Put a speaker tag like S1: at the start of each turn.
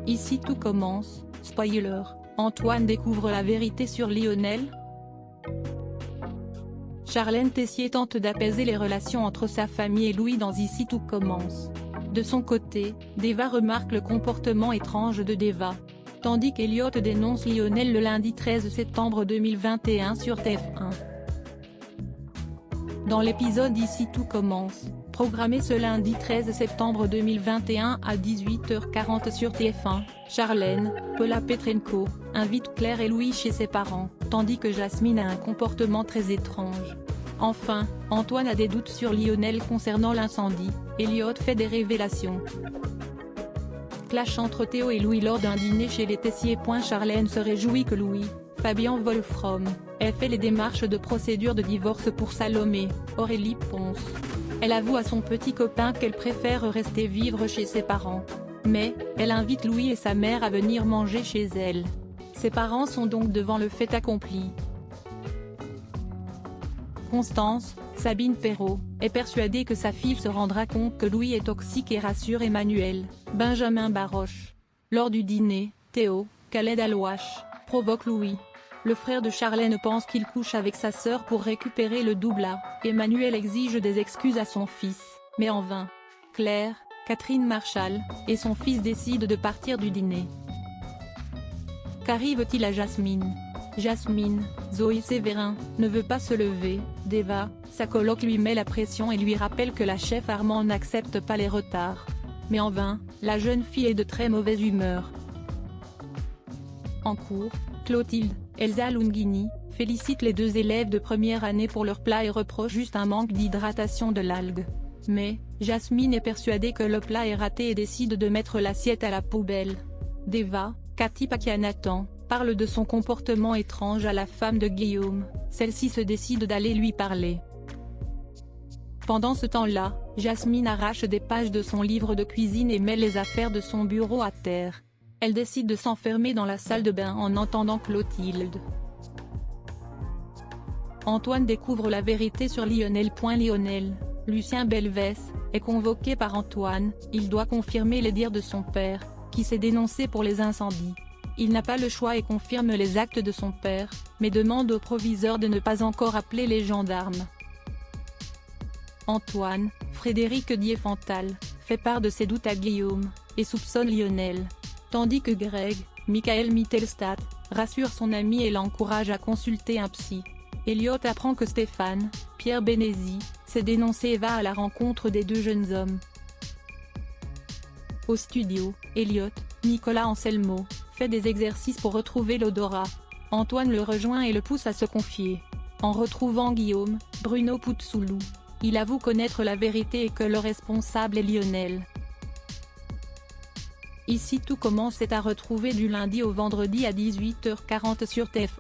S1: Ici tout commence, spoiler, Antoine découvre la vérité sur Lionel. Charlène Tessier tente d'apaiser les relations entre sa famille et Louis dans Ici tout commence. De son côté, Deva remarque le comportement étrange de Deva. Tandis qu'Elliot dénonce Lionel le lundi 13 septembre 2021 sur TF1. Dans l'épisode Ici tout commence, programmé ce lundi 13 septembre 2021 à 18h40 sur TF1, Charlène, Paula Petrenko, invite Claire et Louis chez ses parents, tandis que Jasmine a un comportement très étrange. Enfin, Antoine a des doutes sur Lionel concernant l'incendie, Elliot fait des révélations. Clash entre Théo et Louis lors d'un dîner chez les Tessier. Charlène se réjouit que Louis, Fabien Wolfram, ait fait les démarches de procédure de divorce pour Salomé, Aurélie Ponce. Elle avoue à son petit copain qu'elle préfère rester vivre chez ses parents. Mais, elle invite Louis et sa mère à venir manger chez elle. Ses parents sont donc devant le fait accompli. Constance, Sabine Perrault, est persuadée que sa fille se rendra compte que Louis est toxique et rassure Emmanuel, Benjamin Baroche. Lors du dîner, Théo, Khaled Alouache, provoque Louis. Le frère de Charlène pense qu'il couche avec sa sœur pour récupérer le doublat. Emmanuel exige des excuses à son fils, mais en vain. Claire, Catherine Marchal, et son fils décident de partir du dîner. Qu'arrive-t-il à Jasmine? Jasmine, Zoé Sévérin, ne veut pas se lever. Deva, sa coloc lui met la pression et lui rappelle que la chef Armand n'accepte pas les retards. Mais en vain, la jeune fille est de très mauvaise humeur. En cours, Clotilde, Elsa Lunghini, félicite les deux élèves de première année pour leur plat et reproche juste un manque d'hydratation de l'algue. Mais, Jasmine est persuadée que le plat est raté et décide de mettre l'assiette à la poubelle. Deva, Cathy Pakianathan, parle de son comportement étrange à la femme de Guillaume, celle-ci se décide d'aller lui parler. Pendant ce temps-là, Jasmine arrache des pages de son livre de cuisine et met les affaires de son bureau à terre. Elle décide de s'enfermer dans la salle de bain en entendant Clotilde. Antoine découvre la vérité sur Lionel. Lionel, Lucien Belvès, est convoqué par Antoine, il doit confirmer les dires de son père, qui s'est dénoncé pour les incendies. Il n'a pas le choix et confirme les actes de son père, mais demande au proviseur de ne pas encore appeler les gendarmes. Antoine, Frédéric Diefenthal, fait part de ses doutes à Guillaume, et soupçonne Lionel. Tandis que Greg, Michael Mittelstadt, rassure son ami et l'encourage à consulter un psy. Elliot apprend que Stéphane, Pierre Bénézy, s'est dénoncé et va à la rencontre des deux jeunes hommes. Au studio, Elliot, Nicolas Anselmo, fait des exercices pour retrouver l'odorat. Antoine le rejoint et le pousse à se confier. En retrouvant Guillaume, Bruno Poutsoulou, il avoue connaître la vérité et que le responsable est Lionel. Ici tout commence est à retrouver du lundi au vendredi à 18h40 sur TF1.